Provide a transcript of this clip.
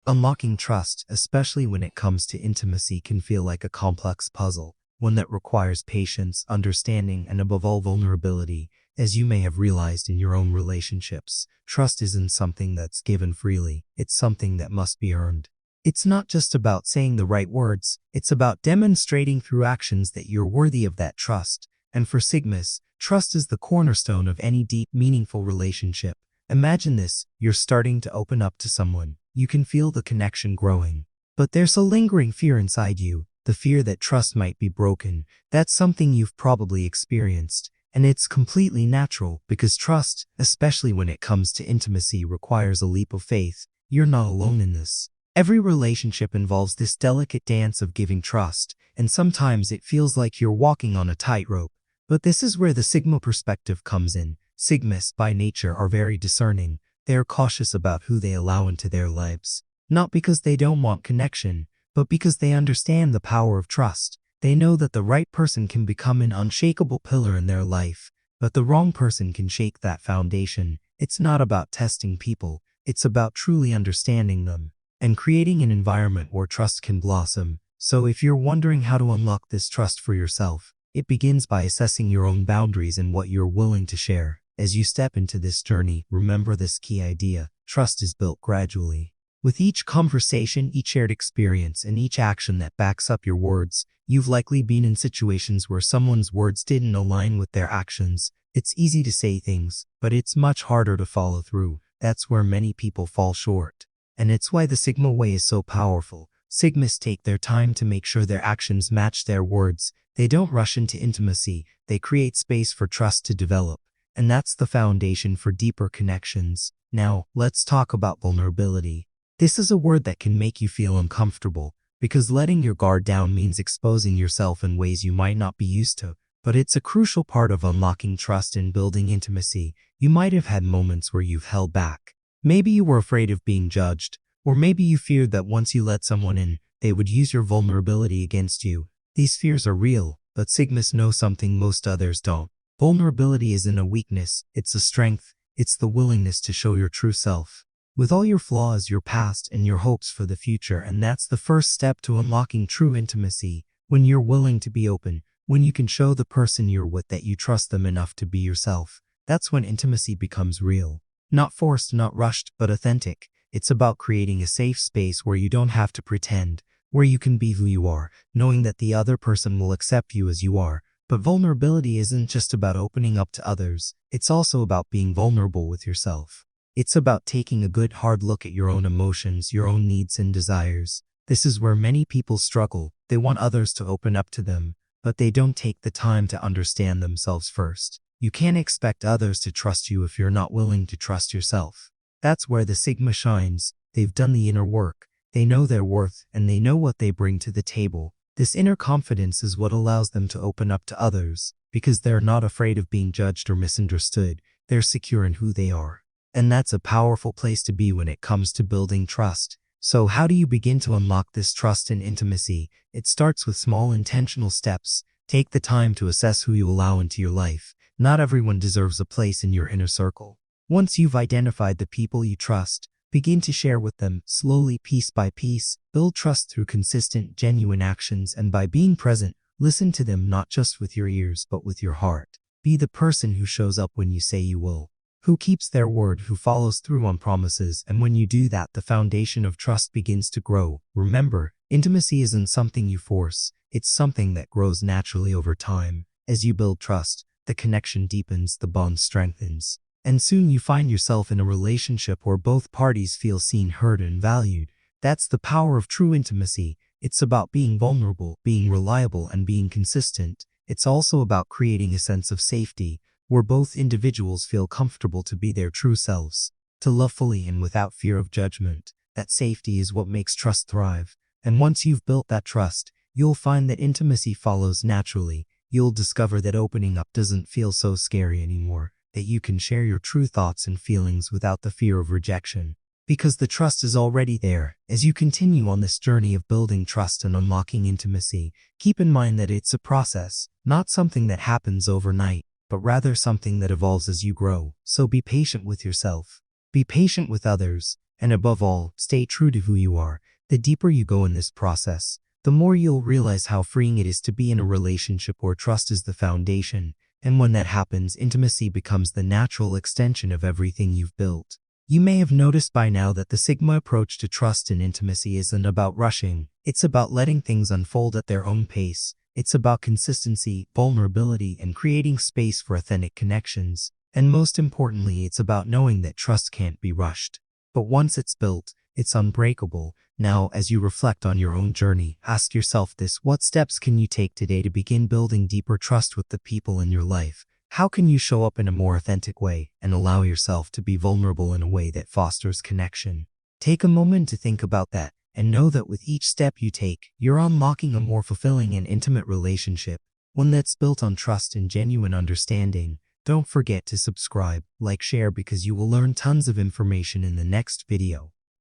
Unlocking trust, especially when it comes to intimacy, can feel like a complex puzzle, one that requires patience, understanding, and above all vulnerability. As you may have realized in your own relationships, trust isn't something that's given freely, it's something that must be earned. It's not just about saying the right words, it's about demonstrating through actions that you're worthy of that trust. And for Sigmas, trust is the cornerstone of any deep, meaningful relationship. Imagine this: you're starting to open up to someone. You can feel the connection growing. But there's a lingering fear inside you, the fear that trust might be broken. That's something you've probably experienced. And it's completely natural, because trust, especially when it comes to intimacy, requires a leap of faith. You're not alone in this. Every relationship involves this delicate dance of giving trust, and sometimes it feels like you're walking on a tightrope. But this is where the Sigma perspective comes in. Sigmas, by nature, are very discerning. They are cautious about who they allow into their lives. Not because they don't want connection, but because they understand the power of trust. They know that the right person can become an unshakable pillar in their life, but the wrong person can shake that foundation. It's not about testing people, it's about truly understanding them and creating an environment where trust can blossom. So if you're wondering how to unlock this trust for yourself, it begins by assessing your own boundaries and what you're willing to share. As you step into this journey, remember this key idea: trust is built gradually. With each conversation, each shared experience, and each action that backs up your words. You've likely been in situations where someone's words didn't align with their actions. It's easy to say things, but it's much harder to follow through. That's where many people fall short. And it's why the Sigma way is so powerful. Sigmas take their time to make sure their actions match their words. They don't rush into intimacy. They create space for trust to develop. And that's the foundation for deeper connections. Now, let's talk about vulnerability. This is a word that can make you feel uncomfortable, because letting your guard down means exposing yourself in ways you might not be used to. But it's a crucial part of unlocking trust and building intimacy. You might have had moments where you've held back. Maybe you were afraid of being judged, or maybe you feared that once you let someone in, they would use your vulnerability against you. These fears are real, but Sigmas know something most others don't. Vulnerability isn't a weakness, it's a strength. It's the willingness to show your true self, with all your flaws, your past, and your hopes for the future. And that's the first step to unlocking true intimacy. When you're willing to be open, when you can show the person you're with that you trust them enough to be yourself, that's when intimacy becomes real. Not forced, not rushed, but authentic. It's about creating a safe space where you don't have to pretend, where you can be who you are, knowing that the other person will accept you as you are. But vulnerability isn't just about opening up to others, it's also about being vulnerable with yourself. It's about taking a good hard look at your own emotions, your own needs and desires. This is where many people struggle. They want others to open up to them, but they don't take the time to understand themselves first. You can't expect others to trust you if you're not willing to trust yourself. That's where the Sigma shines. They've done the inner work. They know their worth, and they know what they bring to the table. This inner confidence is what allows them to open up to others, because they're not afraid of being judged or misunderstood. They're secure in who they are. And that's a powerful place to be when it comes to building trust. So how do you begin to unlock this trust and intimacy? It starts with small intentional steps. Take the time to assess who you allow into your life. Not everyone deserves a place in your inner circle. Once you've identified the people you trust, begin to share with them, slowly, piece by piece. Build trust through consistent, genuine actions, and by being present. Listen to them not just with your ears but with your heart. Be the person who shows up when you say you will, who keeps their word, who follows through on promises. And when you do that, the foundation of trust begins to grow. Remember, intimacy isn't something you force, it's something that grows naturally over time. As you build trust, the connection deepens, the bond strengthens, and soon you find yourself in a relationship where both parties feel seen, heard, and valued. That's the power of true intimacy. It's about being vulnerable, being reliable, and being consistent. It's also about creating a sense of safety, where both individuals feel comfortable to be their true selves, to love fully and without fear of judgment. That safety is what makes trust thrive. And once you've built that trust, you'll find that intimacy follows naturally. You'll discover that opening up doesn't feel so scary anymore, that you can share your true thoughts and feelings without the fear of rejection, because the trust is already there. As you continue on this journey of building trust and unlocking intimacy, keep in mind that it's a process, not something that happens overnight, but rather something that evolves as you grow. So be patient with yourself, be patient with others, And above all, stay true to who you are. The deeper you go in this process, the more you'll realize how freeing it is to be in a relationship where trust is the foundation. And when that happens, intimacy becomes the natural extension of everything you've built. You may have noticed by now that the Sigma approach to trust and intimacy isn't about rushing. It's about letting things unfold at their own pace. It's about consistency, vulnerability, and creating space for authentic connections. And most importantly, it's about knowing that trust can't be rushed. But once it's built, it's unbreakable. Now, as you reflect on your own journey, ask yourself this: what steps can you take today to begin building deeper trust with the people in your life? How can you show up in a more authentic way and allow yourself to be vulnerable in a way that fosters connection? Take a moment to think about that, and know that with each step you take, you're unlocking a more fulfilling and intimate relationship, one that's built on trust and genuine understanding. Don't forget to subscribe, like, share, because you will learn tons of information in the next video.